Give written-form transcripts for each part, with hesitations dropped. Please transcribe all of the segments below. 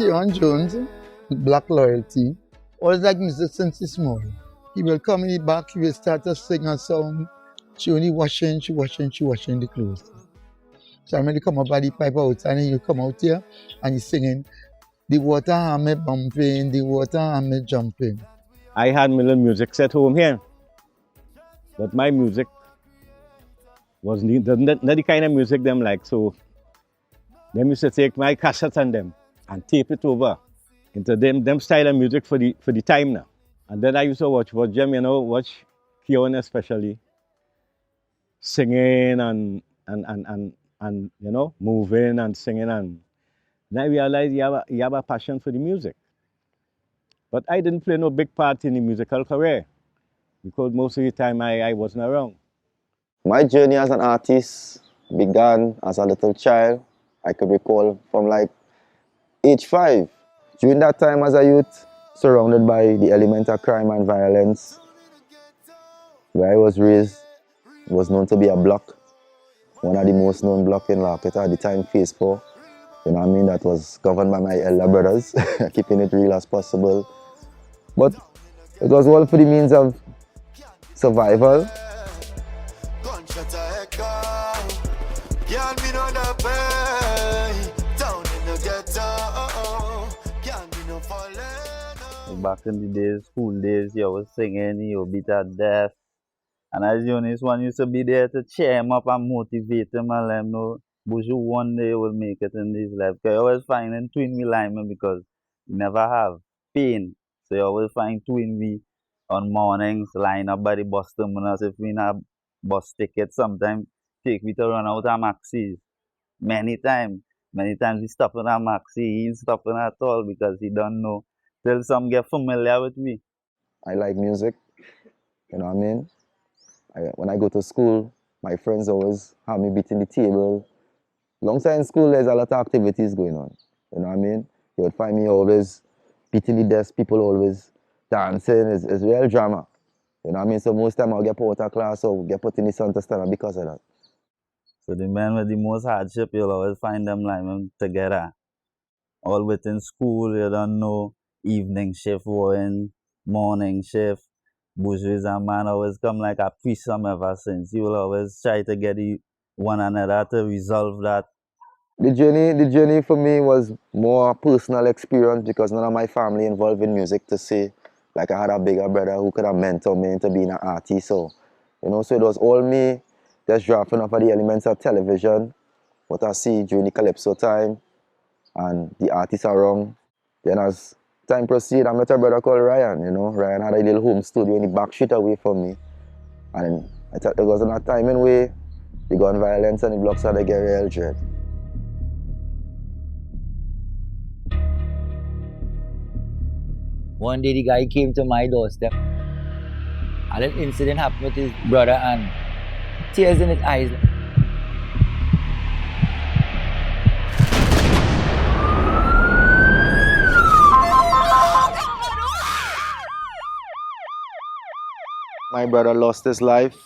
Keon Jones, Black Loyalty, always like music since he's small. He will come in the back, he will start to sing a song. She only washing the clothes. So I remember come up by the pipe outside and you come out here and you're singing, the water and me bumping, the water and me jumping. I had my little music set home here, but my music was not the kind of music them like, so them used to take my cassettes and them and tape it over into them style of music for the time now. And then I used to watch them, watch Keon especially, singing and moving and singing, and then I realized he have a passion for the music. But I didn't play no big part in the musical career because most of the time I wasn't around. My journey as an artist began as a little child. I could recall from like age 5. During that time as a youth, surrounded by the element of crime and violence, where I was raised was known to be a block. One of the most known blocks in Horquetta at the time, Phase 4. You know what I mean? That was governed by my elder brothers, keeping it real as possible. But it was all for the means of survival. Back in the days, school days, you was singing, you beat at death. And as Jonas one used to be there to cheer him up and motivate him and let him know, Buju one day will make it in this life. Because you always find in twin me lineman because you never have pain. So you always find twin me on mornings, line up by the bus terminals. If we have bus tickets, sometimes take me to run out of maxis. Many times we stop in a maxi, he ain't stopping at all because he don't know. Till some get familiar with me. I like music, you know what I mean? When I go to school, my friends always have me beating the table. Alongside in school, there's a lot of activities going on, you know what I mean? You would find me always beating the desk, people always dancing, it's real drama. You know what I mean? So most time I'll get put out of class or get put in the sun to stand up because of that. So the men with the most hardship, you'll always find them like together. All within school, you don't know. Evening shift or in morning shift. Buju is a man always come like a threesome ever since. He will always try to get one another to resolve that. The journey for me was more personal experience because none of my family involved in music to say. Like I had a bigger brother who could have mentored me into being an artist. So it was all me just drafting off of the elements of television, what I see during the Calypso time, and the artists around. Then as time proceeded, I met a brother called Ryan, Ryan had a little home studio in the back street away from me. And I thought it was in a timing way, the gun violence and the blocks started to get real dread. One day the guy came to my doorstep and an incident happened with his brother and tears in his eyes. My brother lost his life.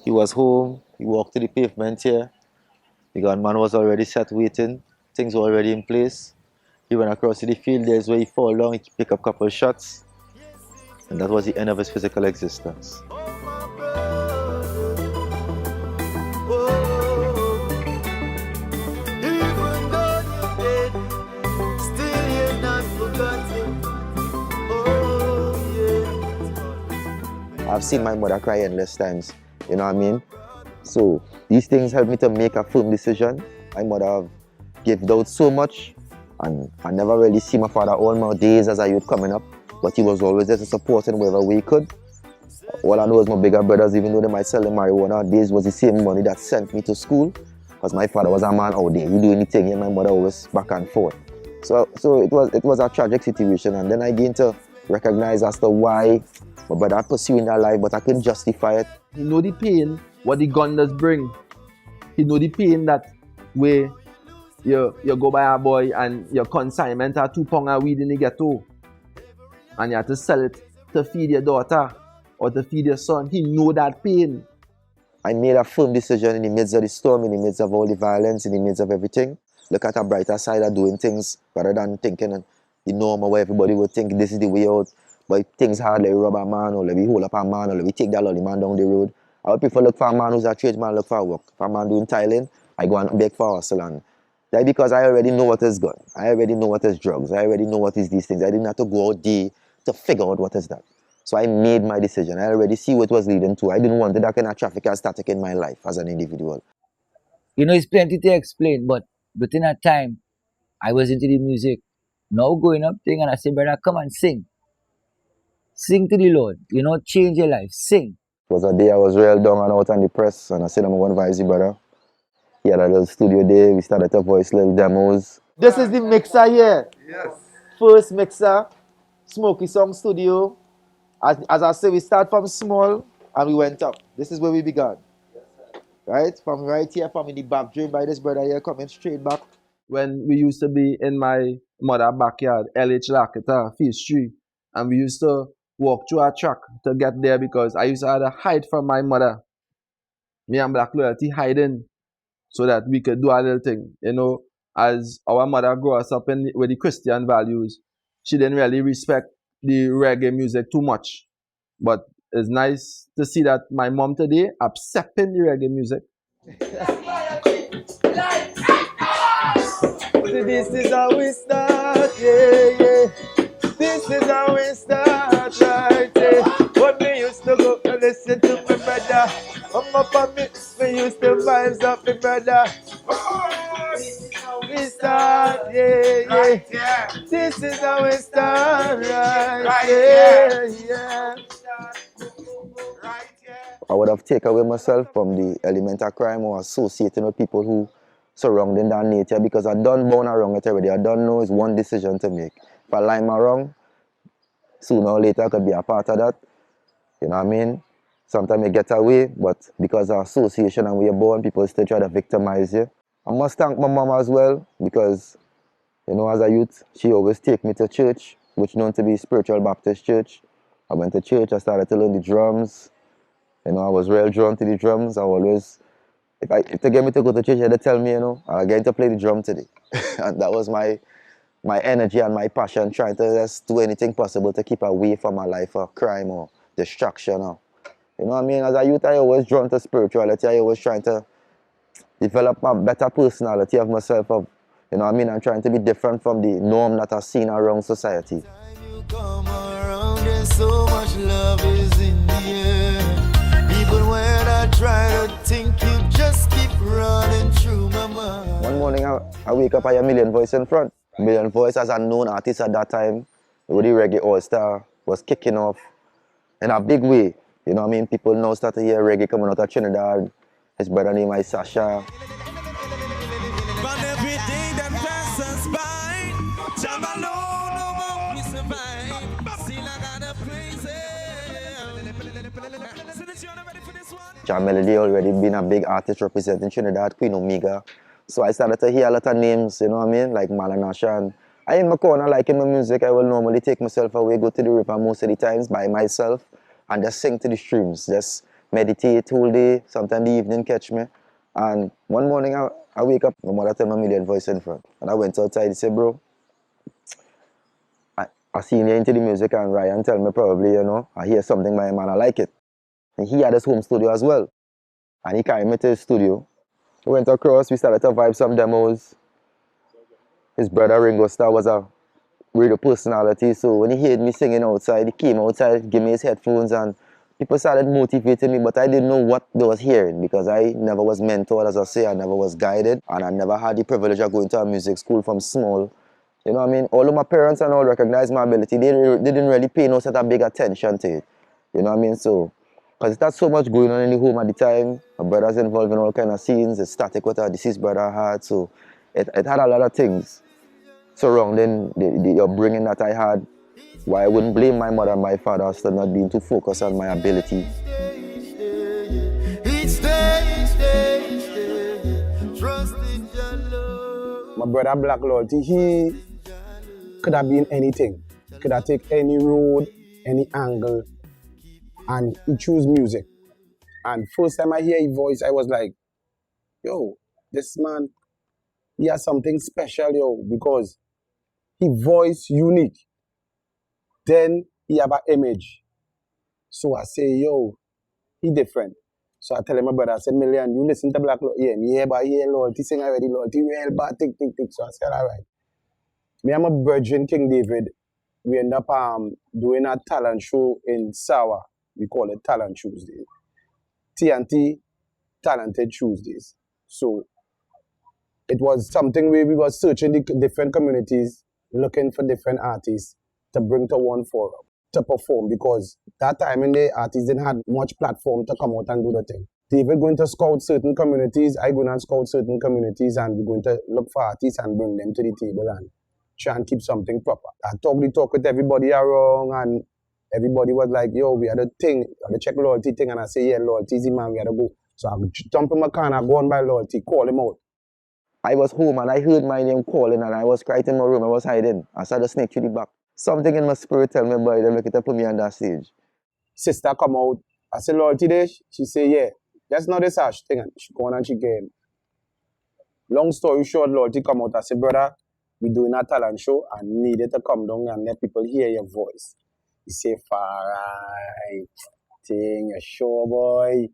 He was home, he walked to the pavement here. The gunman was already set waiting, things were already in place. He went across to the field, there's where he fall down, he picked up a couple of shots. And that was the end of his physical existence. I've seen my mother cry endless times, you know what I mean? So these things helped me to make a firm decision. My mother gave out so much, and I never really see my father all my days as a youth coming up, but he was always there to support in wherever we could. All I know is my bigger brothers, even though they might sell the marijuana, this was the same money that sent me to school, because my father was a man out there, he do anything, and my mother always back and forth. So it was a tragic situation, and then I began to recognize as to why my brother pursuing that life, but I couldn't justify it. He know the pain, what the gun does bring. He know the pain that where you go by a boy and your consignment are 2 pounds of weed in the ghetto and you have to sell it to feed your daughter or to feed your son. He know that pain. I made a firm decision in the midst of the storm, in the midst of all the violence, in the midst of everything. look at a brighter side of doing things rather than thinking the norm or what everybody would think this is the way out. But if things hard, let me rob a man or let me hold up a man or let me take that lonely man down the road. I would prefer look for a man who's a tradesman, look for work. If a man doing tiling, I go and beg for hustle. And that's because I already know what is gun. I already know what is drugs. I already know what is these things. I didn't have to go out there to figure out what is that. So I made my decision. I already see what it was leading to. I didn't want that kind of traffic and static in my life as an individual. You know, it's plenty to explain, but within that time, I was into the music. Now going up thing and I say, brother, come and sing. Sing to the Lord. You know, change your life. Sing. It was a day I was real down and out on the press, and I said, I'm going to advise you, brother. He had a little studio there. We started to voice little demos. This is the mixer here. Yes. First mixer, Smoky Song Studio. As I say, we start from small and we went up. This is where we began. Right? From right here, from in the back drain by this brother here, coming straight back. When we used to be in my mother's backyard, LH Horquetta, Phase 3, and we used to walk through our track to get there because I used to have to hide from my mother. Me and Black Loyalty hiding so that we could do our little thing. You know, as our mother grew us up with the Christian values, she didn't really respect the reggae music too much. But it's nice to see that my mom today accepting the reggae music. This is how we start, yeah, yeah. This is how we start, right, yeah. When we used to go and listen to my brother, I'm up on me, we used to vibes up my brother. This is how we start, yeah, yeah. This is how we start, right, yeah, yeah. I would have taken away myself from the element of crime or associating with people who surrounding that nature because I done born wrong it already. I don't know it's one decision to make. If I line my wrong, sooner or later I could be a part of that. You know what I mean? Sometimes you get away, but because of association and where you're born, people still try to victimize you. I must thank my mom as well because, you know, as a youth, she always take me to church, which known to be Spiritual Baptist Church. I went to church, I started to learn the drums. You know, I was real drawn to the drums. I always, if they get me to go to church, they'd tell me, you know, I'm going to play the drum today. And that was my energy and my passion, trying to just do anything possible to keep away from my life of crime or distraction. Or, you know what I mean? As a youth, I always drawn to spirituality. I always trying to develop a better personality of myself. You know what I mean? I'm trying to be different from the norm that I've seen around society. Come around and so much love is in the air. Even when I try to think, you just keep running through my mind. One morning I wake up, I hear Million Voice in front. Million Voice as a known artist at that time, with the reggae all-star, was kicking off in a big way. You know what I mean? People now start to hear reggae coming out of Trinidad. His brother name is Sasha. John Melody already been a big artist representing Trinidad, Queen Omega. So I started to hear a lot of names, you know what I mean, like Malanasha. And I in my corner, like in my music, I will normally take myself away, go to the river most of the times by myself and just sing to the streams, just meditate all day, sometimes the evening catch me. And one morning I wake up, my mother tell me Million Voice in front. And I went outside and said, bro, I seen you into the music and Ryan tell me probably, you know, I hear something by him and I like it. And he had his home studio as well. And he carried me to his studio. We went across, we started to vibe some demos. His brother Ringo Starr was a radio personality, so when he heard me singing outside, he came outside, gave me his headphones, and people started motivating me, but I didn't know what they was hearing because I never was mentored, as I say, I never was guided, and I never had the privilege of going to a music school from small. You know what I mean? All of my parents and all recognized my ability. They didn't really pay no such a big attention to it. You know what I mean? So, because there's so much going on in the home at the time. My brother's involved in all kind of scenes. It's static with a deceased brother I had. So, it had a lot of things surrounding the upbringing that I had. Why I wouldn't blame my mother and my father as to not being too focused on my ability. My brother Black Loyalty, he could have been anything. Could have taken any road, any angle, and he chose music. And first time I hear his voice, I was like, yo, this man he has something special, yo, because he voice unique. Then he have an image. So I say, yo, he different. So I tell him, my brother, I said, Million, you listen to Black Lord. Yeah, me hear about here, Loyalty sing already, Loyalty real bad, tick. So I said, all right. Me and my virgin King David, we end up doing a talent show in Sawa. We call it Talent Tuesdays. TNT Talented Tuesdays. So it was something where we were searching the different communities, looking for different artists to bring to one forum to perform, because that time in the artists didn't have much platform to come out and do the thing. David going to scout certain communities, I going to scout certain communities, and we're going to look for artists and bring them to the table and try and keep something proper. I talk with everybody around, and everybody was like, yo, we had a thing, the check Loyalty thing, and I say, yeah, Loyalty is the man, we had to go. So I jump in my car and I go on by Loyalty, call him out. I was home and I heard my name calling and I was crying in my room. I was hiding. I saw the snake through the back. Something in my spirit tell me, boy, them look at put me on that stage. Sister come out. I said, Loyalty there? She say, yeah. That's not this harsh thing. And she go on and she came. Long story short, Loyalty come out. I said, brother, we doing a talent show and needed to come down and let people hear your voice. He say, far right. Thing, you're sure, boy.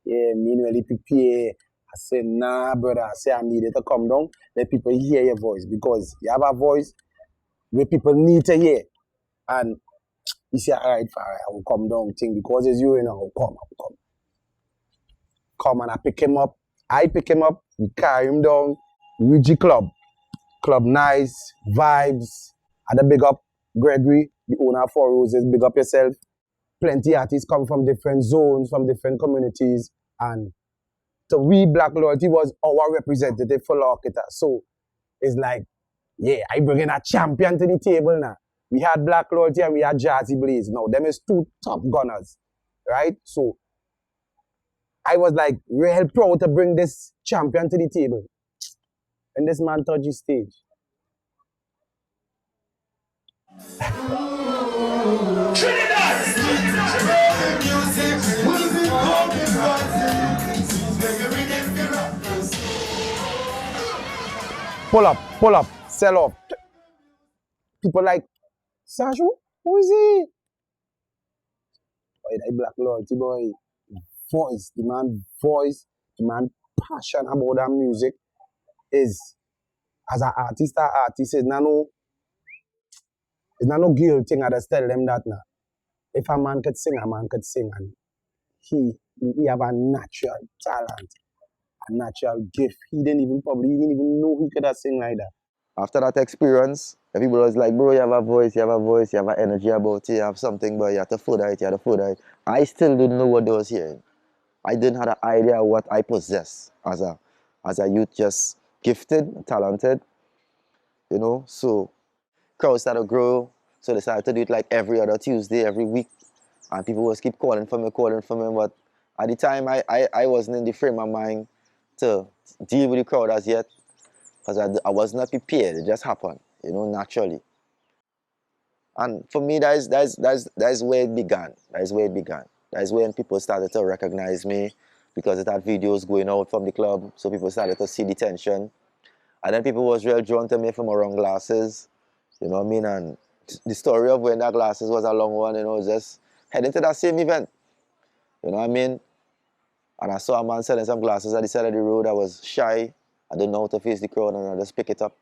Yeah, me really prepare. I said, nah, brother. I say, I needed to come down, let people hear your voice, because you have a voice where people need to hear. And he said, all right, I will come down, thing, because it's you, I will come. Come, and I pick him up. We carry him down. We reach the club. Club nice, vibes. I had to big up Gregory, the owner of Four Roses, big up yourself. Plenty artists come from different zones, from different communities, and so we Black Loyalty was our representative for Horquetta. So it's like, yeah, I bring in a champion to the table now. We had Black Loyalty and we had Jazzy Blaze. Now, them is two top gunners, right? So I was like real proud to bring this champion to the table. And this man touched the stage. Pull up, sell off. People like, Sashu, who is he? Boy, that Black Loyalty, boy. Voice, the man passion about that music is, as an artist, it's not no guilt thing. I just tell them that now. If a man could sing, and he have a natural talent, a natural gift. He didn't even know he could have sing like that. After that experience, everybody was like, bro, you have a voice, you have an energy about it, you have something, but you have to further it. I still didn't know what they was hearing. I didn't have an idea what I possess as a youth, just gifted, talented, you know. So crowds started to grow, so they started to do it like every other Tuesday, every week, and people was keep calling for me, but at the time I wasn't in the frame of mind to deal with the crowd as yet, because I was not prepared. It just happened, you know, naturally. And for me, that's where it began. That's when people started to recognize me, because it had videos going out from the club, so people started to see the tension. And then people was real drawn to me from around glasses, you know what I mean? And the story of when that glasses was a long one, you know, just heading to that same event, you know what I mean? And I saw a man selling some glasses at the side of the road. I was shy. I didn't know how to face the crowd, and I just pick it up,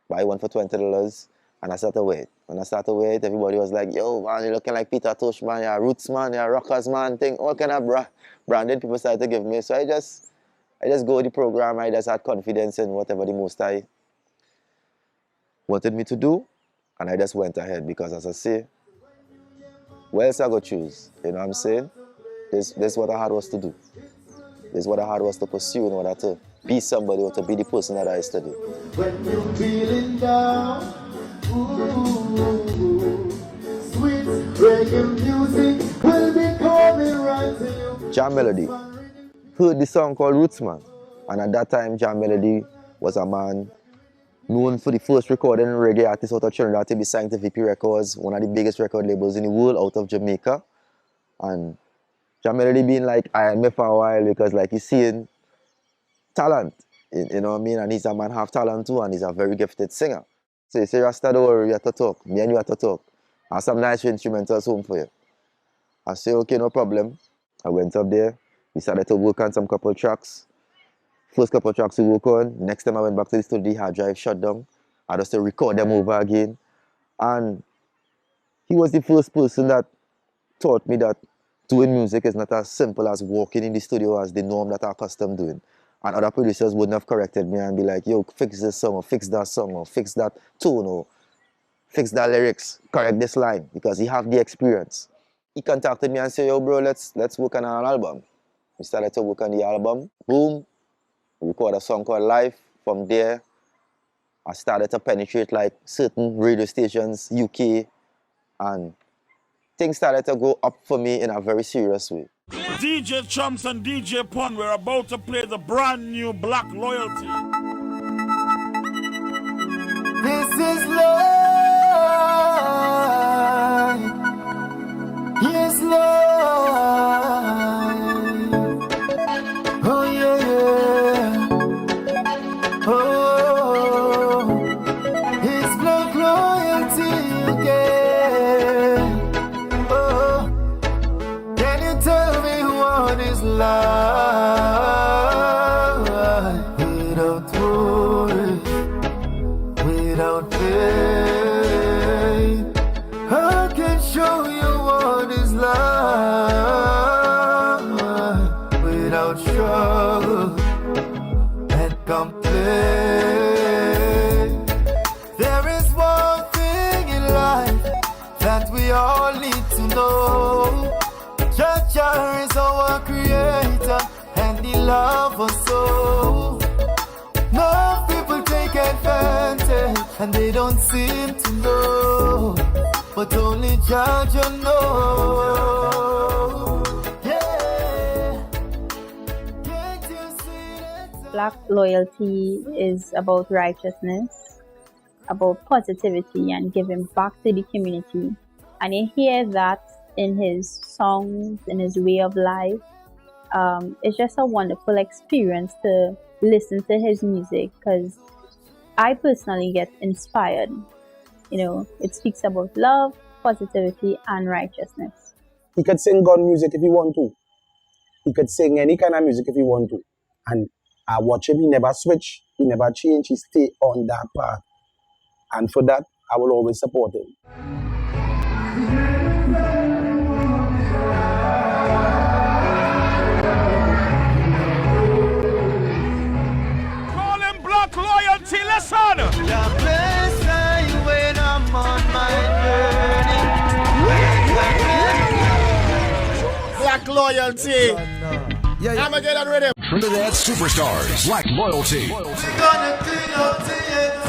buy one for $20, and I started to wait. When I started to wait, everybody was like, yo, man, you're looking like Peter Tosh, man, you're Roots, man, you're Rockers, man, thing. All kind of branded people started to give me. So I just go with the program. I just had confidence in whatever the Most High wanted me to do, and I just went ahead, because as I say, where else I go choose? You know what I'm saying? This what I had was to do. This what I had was to pursue in order to be somebody or to be the person that I studied. When you're feeling down, ooh, sweet reggae music will be coming right to you. Jam Melody heard the song called Rootsman, and at that time Jam Melody was a man known for the first recording reggae artist out of Trinidad to be signed to VP Records, one of the biggest record labels in the world out of Jamaica. And Jam Melody been like eyeing me for a while, because like he's seeing talent You know what I mean? And he's a man half talent too, and he's a very gifted singer. So he say, Rasta, don't worry, we have to talk. Me and you have to talk. I have some nice instrumentals home for you. I say, okay, no problem. I went up there. We started to work on some couple tracks. First couple tracks we work on. Next time I went back to the studio, the hard drive shut down. I just to record them over again. And he was the first person that taught me that doing music is not as simple as walking in the studio as the norm that I'm accustomed doing. And other producers wouldn't have corrected me and be like, yo, fix this song, or fix that song, or fix that tone, or fix that lyrics, correct this line, because he have the experience. He contacted me and said, yo, bro, let's work on an album. We started to work on the album. Boom. We recorded a song called Life. From there, I started to penetrate like certain radio stations, UK, and things started to go up for me in a very serious way. DJ Chumps and DJ Pun, we're about to play the brand new Black Loyalty. This is love. Yes, love. Oh, yeah, yeah. Oh, it's Black Loyalty again. Oh, can you tell me what is love? Without worry, without pain, I can show you what is love. Without struggle and complaint. There is one thing in life that we all need to know. Jah is our creator and he loves us so. No people take advantage and they don't seem to know, but only Jah know. Yeah. Can't you see that? Black loyalty is about righteousness, about positivity and giving back to the community. And you hear that in his songs, in his way of life. It's just a wonderful experience to listen to his music because I personally get inspired. You know, it speaks about love, positivity, and righteousness. He could sing God music if he want to. He could sing any kind of music if he want to. And I watch him, he never switch, he never change, he stay on that path. And for that, I will always support him. Call him Black Loyalty, listen! The place I when I'm on my journey. Black Loyalty! I'ma get that ready. Trinidad Superstars, Black Loyalty. We're gonna clean up TNT.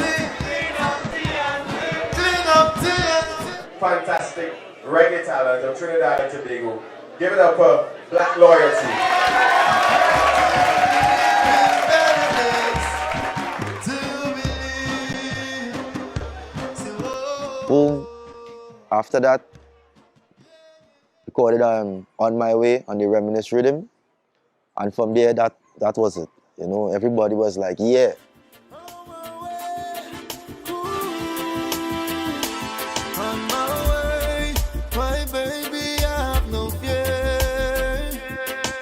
Clean up TNT. Fantastic reggae talent of Trinidad and Tobago. Give it up for Black Loyalty. Boom. After that, recorded On My Way on the Reminisce rhythm. And from there, that was it. You know, everybody was like, yeah. On my way, my baby, I have no fear.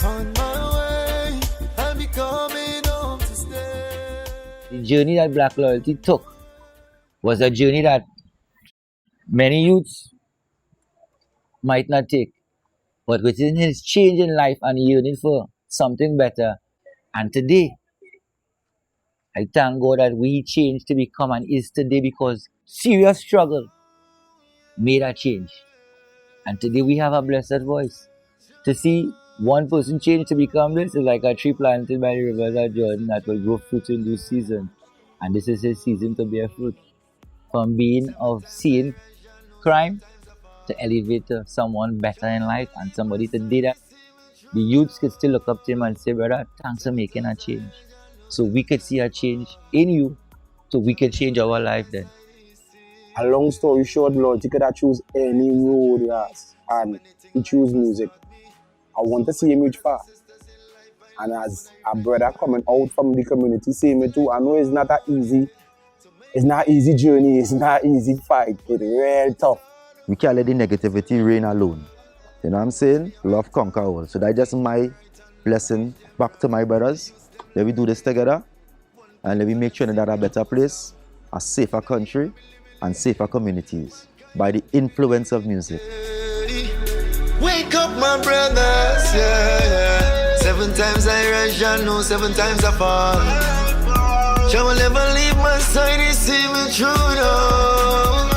On my way, I'll be coming home to stay. The journey that Black Loyalty took was a journey that many youths might not take. But within his change in life and yearning for something better, and today, I thank God that we changed to become and is today because serious struggle made a change. And today we have a blessed voice. To see one person change to become this is like a tree planted by the rivers of Jordan that will grow fruit in due season. And this is his season to bear fruit. From being of seeing crime to elevate to someone better in life and somebody today that the youths could still look up to him and say, brother, thanks for making a change. So we could see a change in you, so we could change our life then. A long story short, Lord, he could have choose any road, yes, and he choose music. I want to see him reach far. And as a brother coming out from the community, see me too, I know it's not easy journey, it's not easy fight, it's real tough. We can't let the negativity reign alone. You know what I'm saying? Love conquer all. So that's just my blessing back to my brothers. Let we do this together and let we make Trinidad a better place, a safer country, and safer communities by the influence of music. Wake up, my brothers, yeah. 7 times I rise, I know 7 times I fall. Shall will never leave my side, he see me through, no.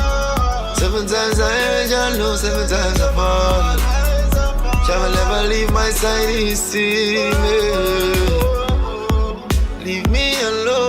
7 times I rise, I know 7 times I fall. Shall will never leave my side, he see me. Leave me alone.